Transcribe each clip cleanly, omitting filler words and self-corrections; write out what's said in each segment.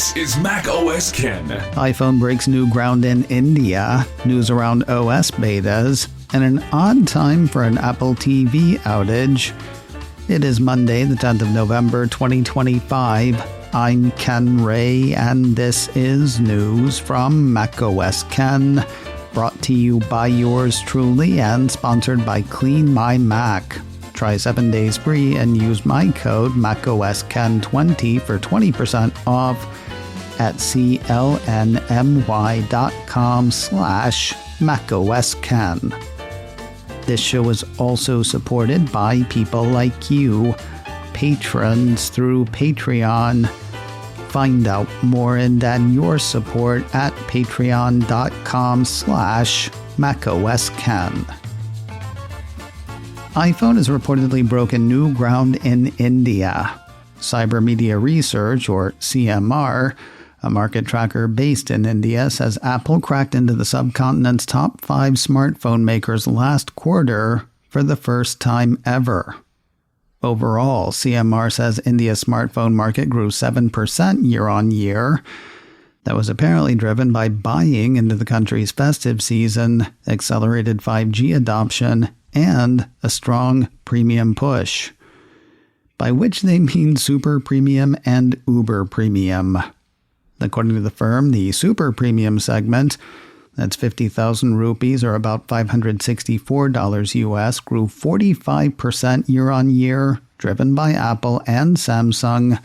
This is macOS Ken. iPhone breaks new ground in India, news around OS betas, and an odd time for an Apple TV outage. It is Monday, the 10th of November, 2025. I'm Ken Ray, and this is news from macOS Ken, brought to you by yours truly and sponsored by Clean My Mac. Try 7 days free and use my code macOSKen20 for 20% off at clnmy.com/macOSken. This show is also supported by people like you, patrons through Patreon. Find out more and add your support at patreon.com/macOSken. iPhone has reportedly broken new ground in India. Cyber Media Research, or CMR, a market tracker based in India, says Apple cracked into the subcontinent's top 5 smartphone makers last quarter for the first time ever. Overall, CMR says India's smartphone market grew 7% year-on-year. That was apparently driven by buying into the country's festive season, accelerated 5G adoption, and a strong premium push, by which they mean super premium and uber premium. According to the firm, the super premium segment, that's 50,000 rupees or about $564 US, grew 45% year-on-year, driven by Apple and Samsung,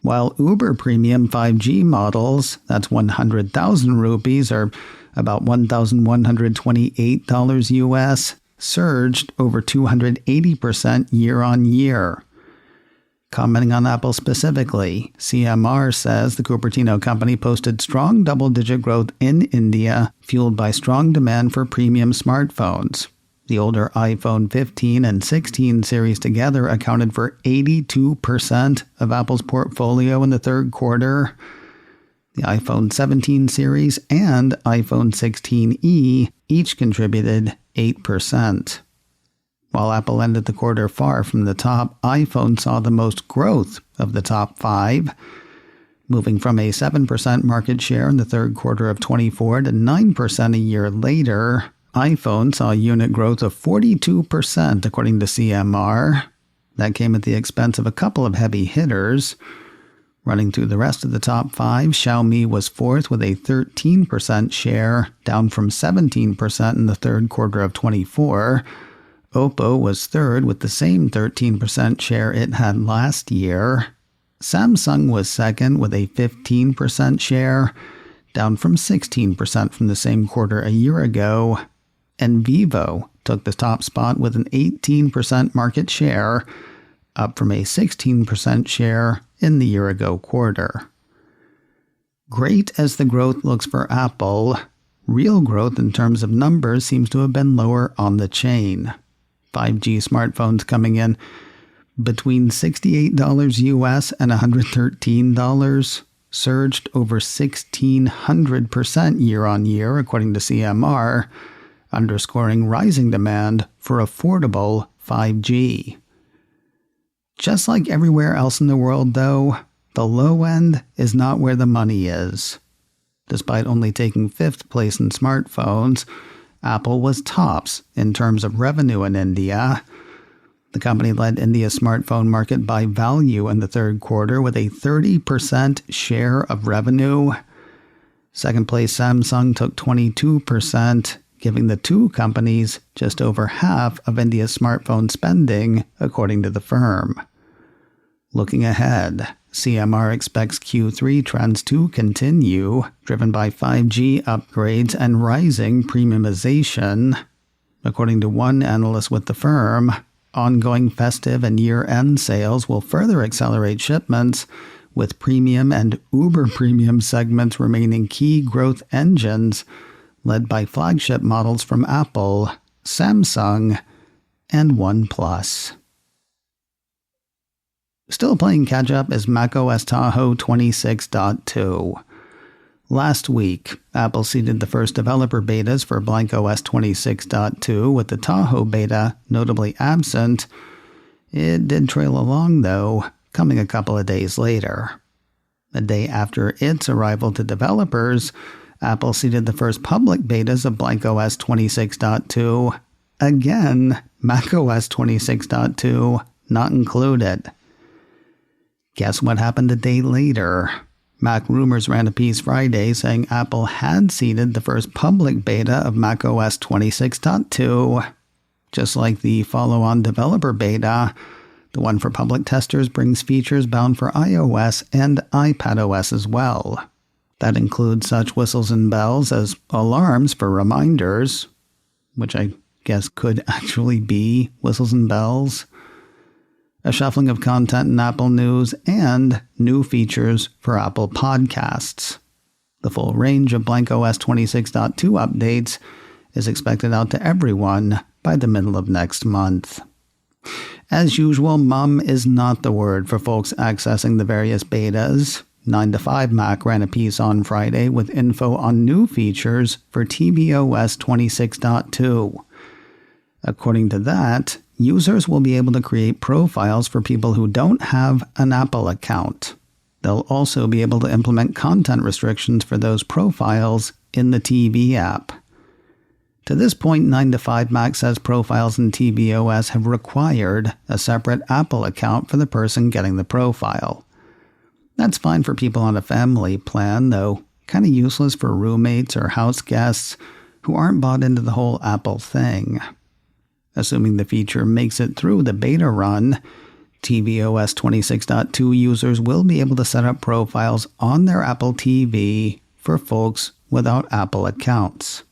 while uber premium 5G models, that's 100,000 rupees or about $1,128 US, surged over 280% year-on-year. Commenting on Apple specifically, CMR says the Cupertino company posted strong double-digit growth in India, fueled by strong demand for premium smartphones. The older iPhone 15 and 16 series together accounted for 82% of Apple's portfolio in the third quarter. The iPhone 17 series and iPhone 16e each contributed 8%. While Apple ended the quarter far from the top, iPhone saw the most growth of the top 5, moving from a 7% market share in the third quarter of 24 to 9% a year later. iPhone saw unit growth of 42%, according to CMR. That came at the expense of a couple of heavy hitters. Running through the rest of the top 5, Xiaomi was fourth with a 13% share, down from 17% in the third quarter of 24. Oppo was third with the same 13% share it had last year. Samsung was second with a 15% share, down from 16% from the same quarter a year ago. And Vivo took the top spot with an 18% market share, up from a 16% share in the year-ago quarter. Great as the growth looks for Apple, real growth in terms of numbers seems to have been lower on the chain. 5G smartphones coming in between $68 US and $113 surged over 1,600% year-on-year, according to CMR, underscoring rising demand for affordable 5G. Just like everywhere else in the world, though, the low end is not where the money is. Despite only taking 5th place in smartphones, Apple was tops in terms of revenue in India. The company led India's smartphone market by value in the third quarter with a 30% share of revenue. Second place Samsung took 22%, giving the two companies just over half of India's smartphone spending, according to the firm. Looking ahead, CMR expects Q3 trends to continue, driven by 5G upgrades and rising premiumization. According to one analyst with the firm, ongoing festive and year-end sales will further accelerate shipments, with premium and uber premium segments remaining key growth engines, led by flagship models from Apple, Samsung, and OnePlus. Still playing catch-up is macOS Tahoe 26.2. Last week, Apple seeded the first developer betas for macOS 26.2, with the Tahoe beta notably absent. It did trail along, though, coming a couple of days later. A day after its arrival to developers, Apple seeded the first public betas of macOS 26.2. Again, macOS 26.2 not included. Guess what happened a day later? Mac Rumors ran a piece Friday saying Apple had seeded the first public beta of macOS 26.2. Just like the follow-on developer beta, the one for public testers brings features bound for iOS and iPadOS as well. That includes such whistles and bells as alarms for reminders, which I guess could actually be whistles and bells, a shuffling of content in Apple News, and new features for Apple Podcasts. The full range of macOS 26.2 updates is expected out to everyone by the middle of next month. As usual, mum is not the word for folks accessing the various betas. 9to5Mac ran a piece on Friday with info on new features for tvOS 26.2. According to that, users will be able to create profiles for people who don't have an Apple account. They'll also be able to implement content restrictions for those profiles in the TV app. To this point, 9to5Mac says profiles in tvOS have required a separate Apple account for the person getting the profile. That's fine for people on a family plan, though kind of useless for roommates or house guests who aren't bought into the whole Apple thing. Assuming the feature makes it through the beta run, tvOS 26.2 users will be able to set up profiles on their Apple TV for folks without Apple accounts.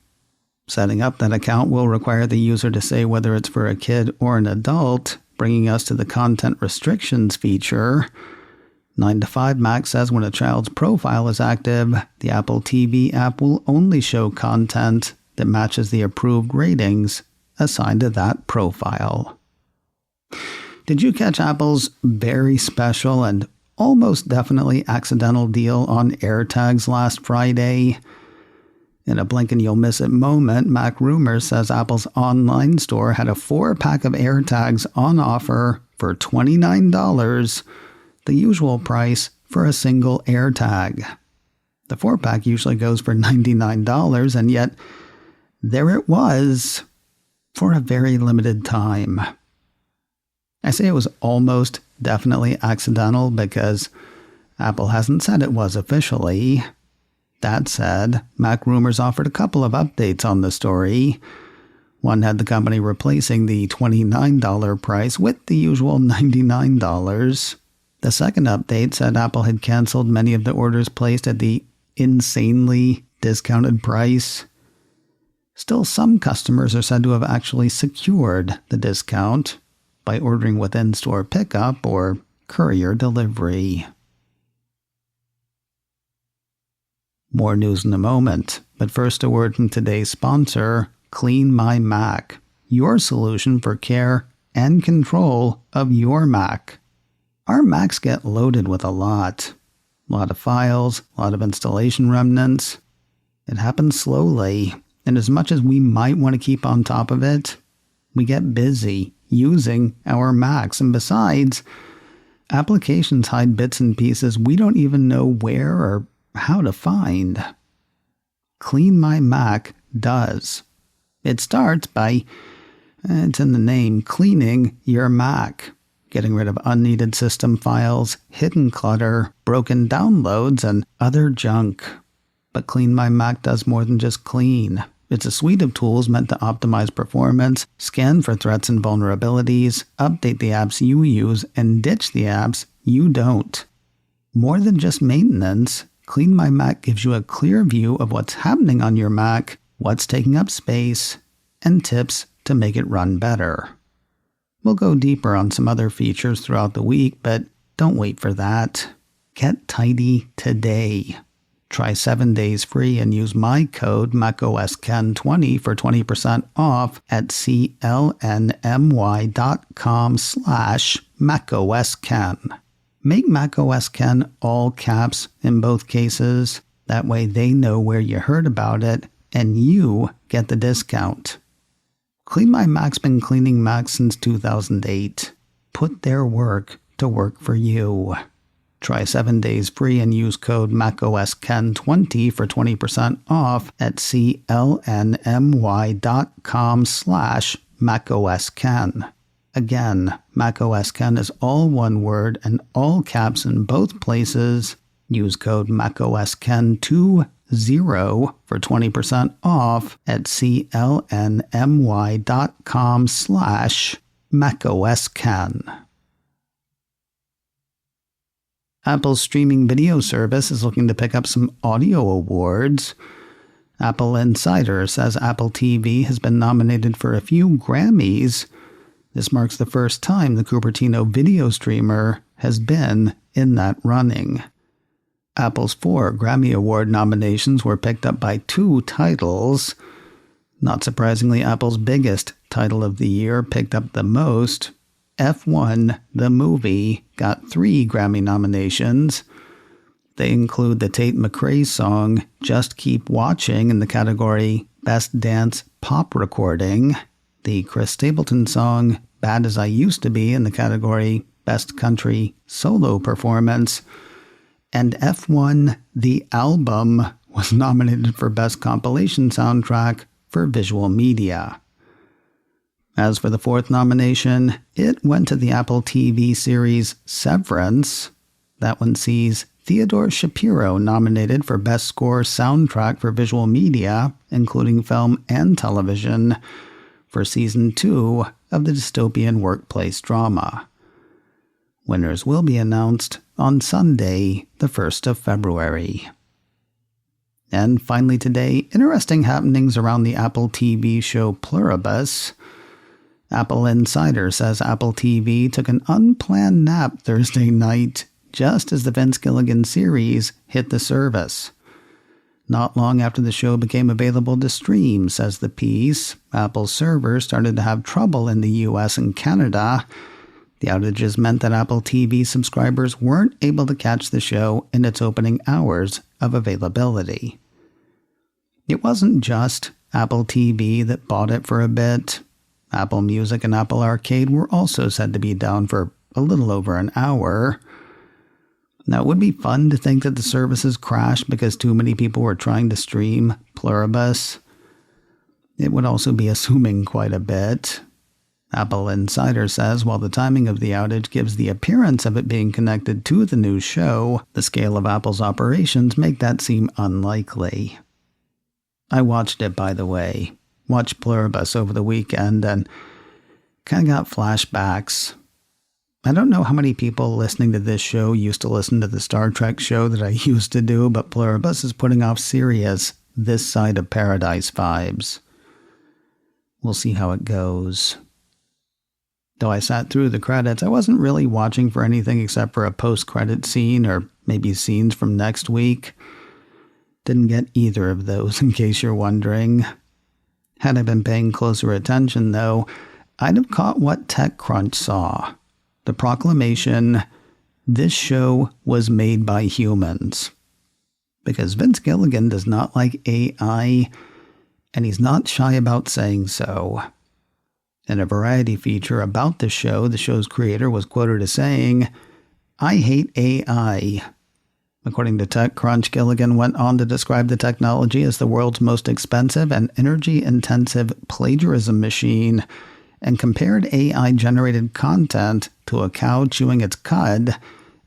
Setting up that account will require the user to say whether it's for a kid or an adult, bringing us to the content restrictions feature. 9to5Mac says when a child's profile is active, the Apple TV app will only show content that matches the approved ratings assigned to that profile. Did you catch Apple's very special and almost definitely accidental deal on AirTags last Friday? In a blink and you'll miss it moment, Mac Rumors says Apple's online store had a 4-pack of AirTags on offer for $29, the usual price for a single AirTag. The 4-pack usually goes for $99, and yet there it was for a very limited time. I say it was almost definitely accidental because Apple hasn't said it was officially. That said, Mac Rumors offered a couple of updates on the story. One had the company replacing the $29 price with the usual $99. The second update said Apple had canceled many of the orders placed at the insanely discounted price. Still, some customers are said to have actually secured the discount by ordering with in-store pickup or courier delivery. More news in a moment, but first a word from today's sponsor, Clean My Mac, your solution for care and control of your Mac. Our Macs get loaded with a lot of files, a lot of installation remnants. It happens slowly, and as much as we might want to keep on top of it, we get busy using our Macs, and besides, applications hide bits and pieces we don't even know where or how to find. Clean My Mac does. It starts by, it's in the name, cleaning your Mac, getting rid of unneeded system files, hidden clutter, broken downloads, and other junk. But Clean My Mac does more than just clean. It's a suite of tools meant to optimize performance, scan for threats and vulnerabilities, update the apps you use, and ditch the apps you don't. More than just maintenance, Clean My Mac gives you a clear view of what's happening on your Mac, what's taking up space, and tips to make it run better. We'll go deeper on some other features throughout the week, but don't wait for that. Get tidy today. Try 7 days free and use my code macOSKen20 for 20% off at clny.com/macOSKen. Make macOS Ken all caps in both cases. That way they know where you heard about it and you get the discount. Clean My Mac's been cleaning Macs since 2008. Put their work to work for you. Try 7 days free and use code macOSken20 for 20% off at clnmy.com/macOSken. Again, macOSken is all one word and all caps in both places. Use code macOSken20 for 20% off at clnmy.com/macOSken. Apple's streaming video service is looking to pick up some audio awards. Apple Insider says Apple TV has been nominated for a few Grammys. This marks the first time the Cupertino video streamer has been in that running. Apple's 4 Grammy Award nominations were picked up by 2 titles. Not surprisingly, Apple's biggest title of the year picked up the most. F1, the movie, got 3 Grammy nominations. They include the Tate McRae song Just Keep Watching in the category Best Dance Pop Recording, the Chris Stapleton song Bad As I Used to Be in the category Best Country Solo Performance, and F1, the album, was nominated for Best Compilation Soundtrack for Visual Media. As for the 4th nomination, it went to the Apple TV series Severance. That one sees Theodore Shapiro nominated for Best Score Soundtrack for Visual Media, including film and television, for Season 2 of the dystopian workplace drama. Winners will be announced on Sunday, the 1st of February. And finally today, interesting happenings around the Apple TV show Pluribus. Apple Insider says Apple TV took an unplanned nap Thursday night just as the Vince Gilligan series hit the service. Not long after the show became available to stream, says the piece, Apple's servers started to have trouble in the US and Canada. The outages meant that Apple TV subscribers weren't able to catch the show in its opening hours of availability. It wasn't just Apple TV that bought it for a bit. Apple Music and Apple Arcade were also said to be down for a little over an hour. Now, it would be fun to think that the services crashed because too many people were trying to stream Pluribus. It would also be assuming quite a bit. Apple Insider says while the timing of the outage gives the appearance of it being connected to the new show, the scale of Apple's operations make that seem unlikely. I watched it, by the way. Watched Pluribus over the weekend and kind of got flashbacks. I don't know how many people listening to this show used to listen to the Star Trek show that I used to do, but Pluribus is putting off serious This Side of Paradise vibes. We'll see how it goes. Though I sat through the credits, I wasn't really watching for anything except for a post-credit scene or maybe scenes from next week. Didn't get either of those, in case you're wondering. Had I been paying closer attention, though, I'd have caught what TechCrunch saw. The proclamation, this show was made by humans. Because Vince Gilligan does not like AI, and he's not shy about saying so. In a variety feature about the show's creator was quoted as saying, "I hate AI." According to TechCrunch, Gilligan went on to describe the technology as the world's most expensive and energy-intensive plagiarism machine, and compared AI-generated content to a cow chewing its cud,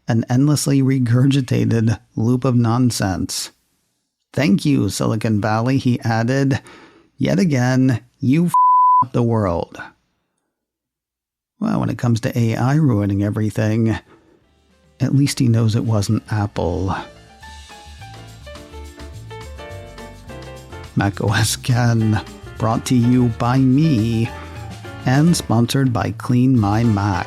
an endlessly regurgitated loop of nonsense. "Thank you, Silicon Valley," he added. "Yet again, you up the world." Well, when it comes to AI ruining everything, at least he knows it wasn't Apple. macOS Ken, brought to you by me, and sponsored by Clean My Mac.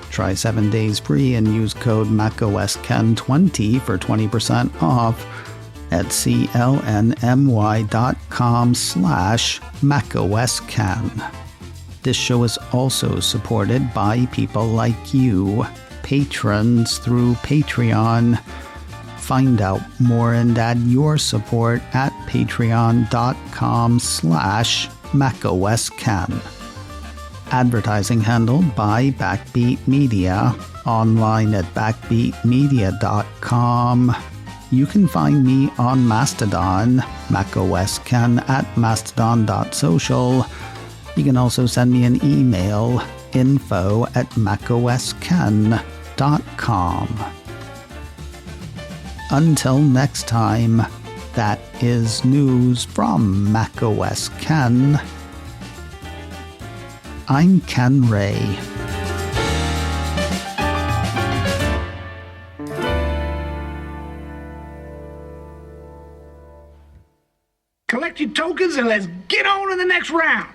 Try 7 days free and use code macOSken20 for 20% off at clnmy.com/macOSken. This show is also supported by people like you, patrons through Patreon. Find out more and add your support at patreon.com/macOSken. Advertising handled by Backbeat Media, online at backbeatmedia.com. You can find me on Mastodon, macOS Ken at mastodon.social. You can also send me an email, info@macosken.com. Until next time, that is news from macOS Ken. I'm Ken Ray. Collect your tokens and let's get on to the next round.